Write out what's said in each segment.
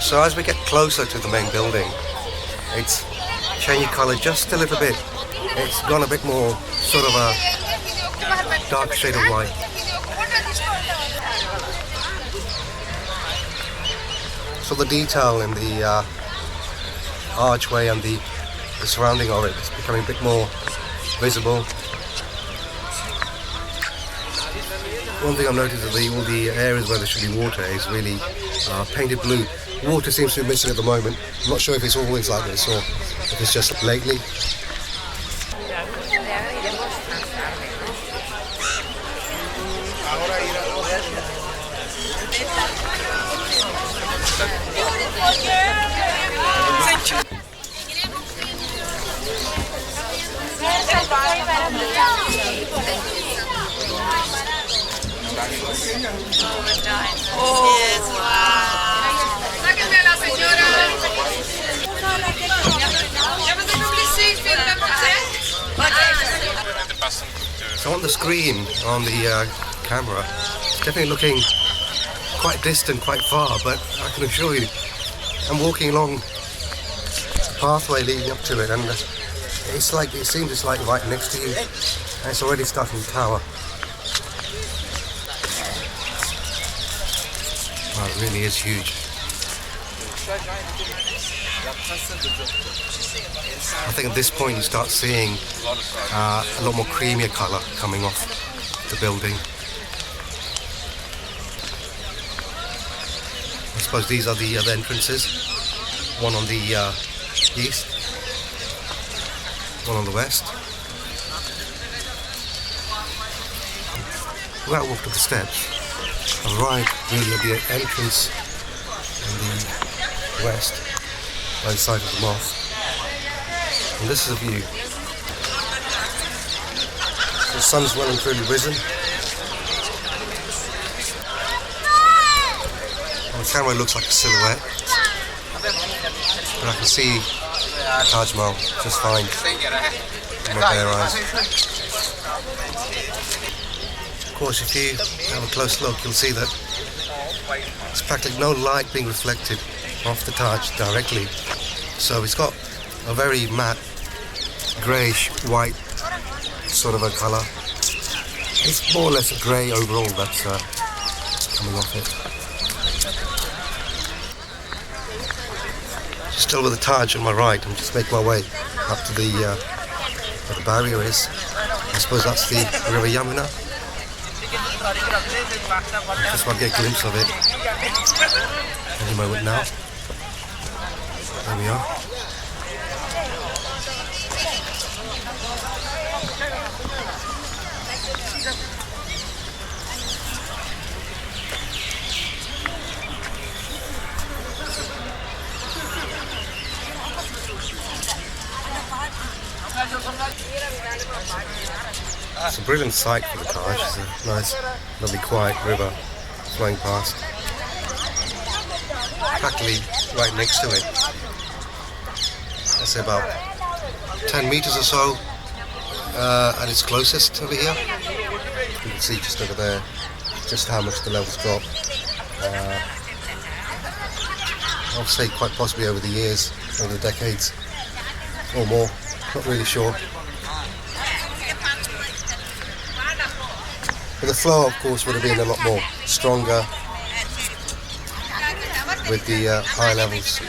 So as we get closer to the main building, it's changing colour just a little bit. It's gone a bit more sort of a dark shade of white. So the detail in the archway and the surrounding of it is becoming a bit more visible. One thing I've noticed is that all the areas where there should be water is really painted blue. Water seems to be missing at the moment. I'm not sure if it's always like this or if it's just lately. So on the screen, on the camera, it's definitely looking quite distant, quite far, but I can assure you, I'm walking along the pathway leading up to it, and it's like, it seems it's like right next to you, and it's already starting to tower. Wow, it really is huge. I think at this point you start seeing a lot more creamier colour coming off the building. I suppose these are the other entrances. One on the east, one on the west. We'll walk to the steps. Arrived really at the entrance in the west, by the side of the mosque. And this is a view. The sun's well and truly risen. On the camera it looks like a silhouette, but I can see Taj Mahal just fine with my bare eyes. Of course, if you have a close look, you'll see that there's practically no light being reflected off the Taj directly. So it's got a very matte, greyish white sort of a colour. It's more or less a grey overall that's coming off it. Still with the Taj on my right, I'm just making my way up to the where the barrier is. I suppose that's the river Yamuna. Just want to get a glimpse of it any moment now. There we are. It's a brilliant sight for the Taj. It's a nice, lovely, quiet river flowing past. Practically right next to it. I'd say about 10 meters or so at its closest over here. You can see just over there just how much the level's dropped. I'll say quite possibly over the years, over the decades or more, not really sure. But the flow, of course, would have been a lot more stronger with the high levels.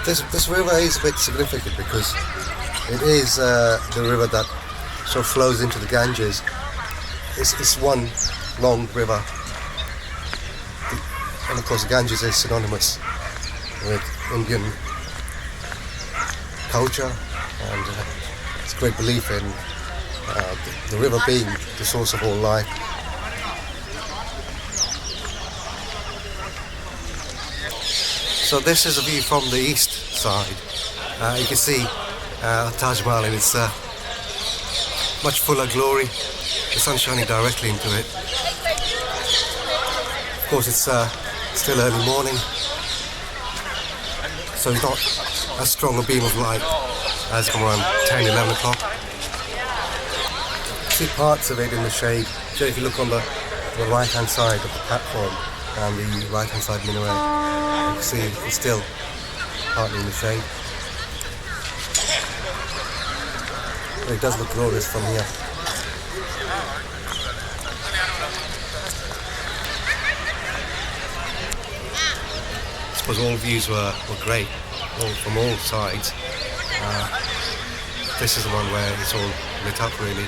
This river is a bit significant because it is the river that sort of flows into the Ganges. It's one long river, and of course the Ganges is synonymous with Indian culture, and it's a great belief in the river being the source of all life. So this is a view from the east side. You can see Taj Mahal in its much fuller glory. The sun's shining directly into it. Of course, it's still early morning, so it's not as strong a beam of light as from around 10, 11 o'clock. see parts of it in the shade. So if you look on the right hand side of the platform and the right hand side minaret, you can see it's still partly in the shade. But it does look glorious from here. I suppose all views were great, from all sides. This is the one where it's all lit up really.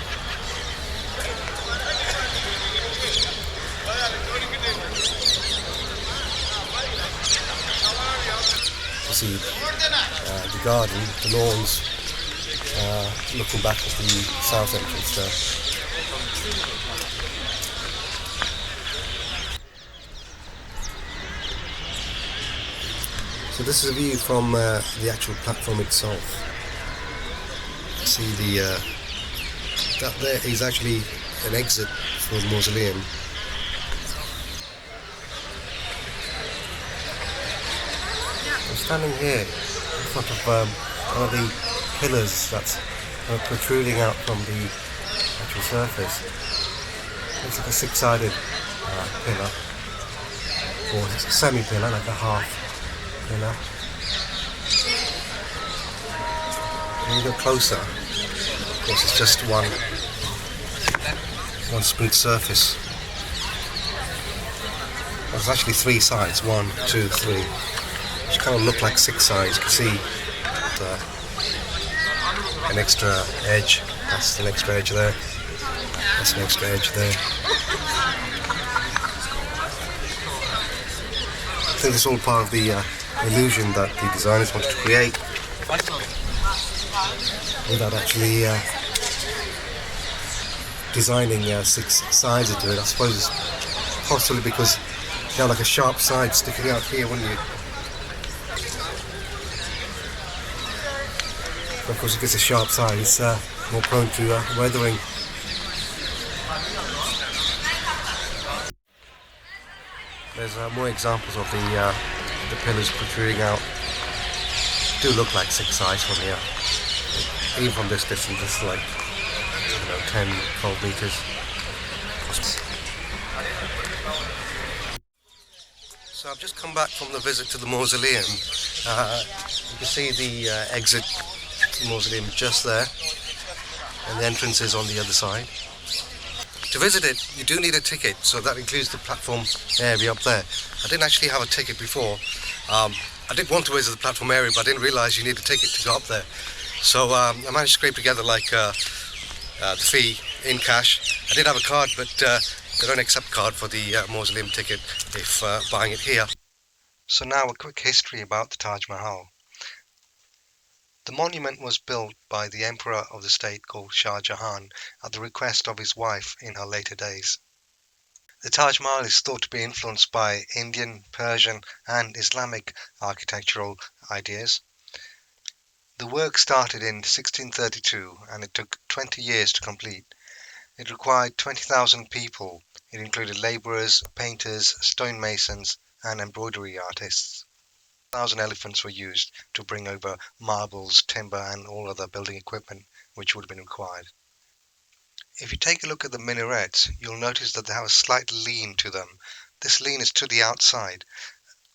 You see the garden, the lawns, looking back at the south entrance there. So this is a view from the actual platform itself. See that there is actually an exit for the mausoleum. I'm standing here in front of one of the pillars that's protruding out from the actual surface. Looks like a six-sided pillar, or a semi-pillar, like a half pillar. When you go closer, of course it's just one smooth surface. There's actually three sides, 1, 2, 3, which kind of look like six sides. You can see an extra edge. That's an extra edge there. That's an extra edge there. I think it's all part of the illusion that the designers wanted to create, without actually designing six sides into it. I suppose it's possibly because you have like a sharp side sticking out here, wouldn't you? Of course, if it's a sharp side, it's more prone to weathering. There's more examples of the pillars protruding out. Do look like six sides from here. Even from this distance, it's like 10, 12 meters. So I've just come back from the visit to the mausoleum. You can see the exit to the mausoleum just there, and the entrance is on the other side. To visit it, you do need a ticket, so that includes the platform area up there. I didn't actually have a ticket before. I did want to visit the platform area, but I didn't realise you need a ticket to go up there. So I managed to scrape together like the fee in cash. I did have a card, but they don't accept card for the mausoleum ticket if buying it here. So now a quick history about the Taj Mahal. The monument was built by the Emperor of the state called Shah Jahan at the request of his wife in her later days. The Taj Mahal is thought to be influenced by Indian, Persian and Islamic architectural ideas. The work started in 1632 and it took 20 years to complete. It required 20,000 people. It included labourers, painters, stonemasons and embroidery artists. 1,000 elephants were used to bring over marbles, timber and all other building equipment which would have been required. If you take a look at the minarets, you'll notice that they have a slight lean to them. This lean is to the outside.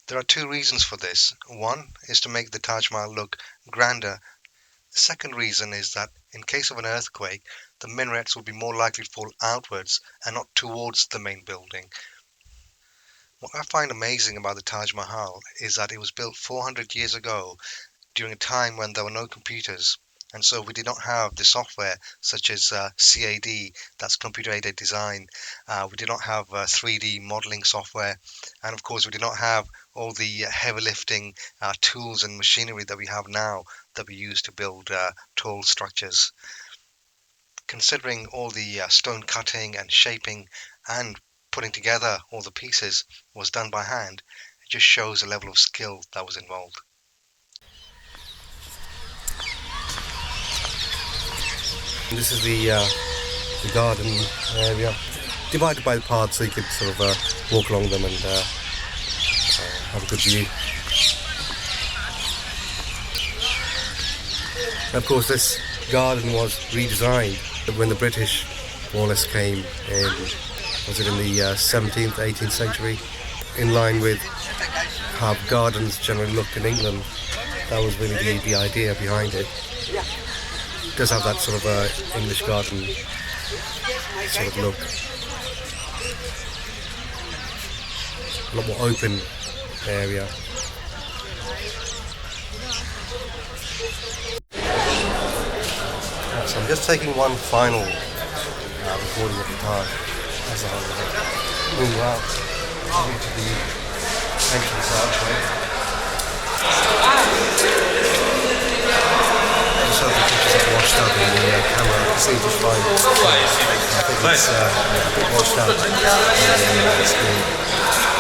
There are two reasons for this. One is to make the Taj Mahal look grander. The second reason is that in case of an earthquake, the minarets will be more likely to fall outwards and not towards the main building. What I find amazing about the Taj Mahal is that it was built 400 years ago during a time when there were no computers. And so we did not have the software such as CAD, that's computer-aided design. We did not have 3D modeling software. And of course, we did not have all the heavy lifting tools and machinery that we have now that we use to build tall structures. Considering all the stone cutting and shaping and putting together all the pieces was done by hand, it just shows the level of skill that was involved. This is the garden area, divided by the paths so you could sort of walk along them and have a good view. And of course this garden was redesigned when the British more or less came in, was it in the 17th, 18th century, in line with how gardens generally look in England. That was really the idea behind it. It does have that sort of English garden sort of look. A lot more open area. So I'm just taking one final recording of the Taj as I move out into the entrance archway. Just hope the pictures are washed out in the camera. I can see just fine. I think it's a bit washed out on the screen.